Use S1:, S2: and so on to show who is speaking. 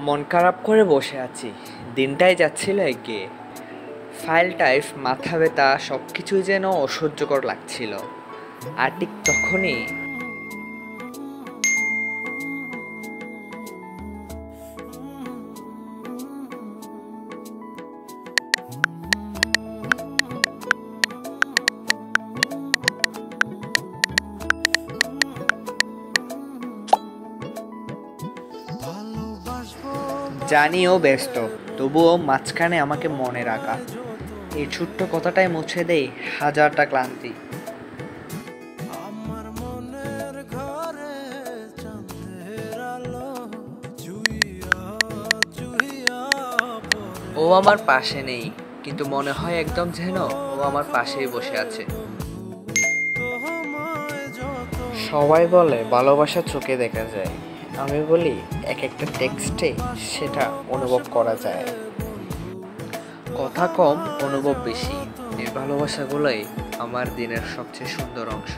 S1: মন খারাপ করে বসে আছি। দিনটাই যাচ্ছিল এগিয়ে। ফাইল টাইপ, মাথা ব্যথা, সব কিছুই যেন অসহ্যকর লাগছিল। আর ঠিক তখনই জানিও ব্যস্ত, তবুও মাঝখানে আমাকে মনে রাখা এই ছোট্ট কথাটাই মুছে দেই হাজারটা ক্লান্তি।
S2: আমার মনের ঘরে চাঁদের আলো জুইয়া জুইয়া পড়ে।
S1: ও আমার পাশে নেই, কিন্তু মনে হয় একদম যেন ও আমার পাশেই বসে আছে।
S2: তোমায় যত
S1: সবাই বলে ভালোবাসা চোখে দেখা যায়, আমি বলি এক একটা টেক্সটে সেটা অনুভব করা যায়। কথা কম, অনুভব বেশি। এই ভালোবাসাগুলোই আমার দিনের সবচেয়ে সুন্দর অংশ।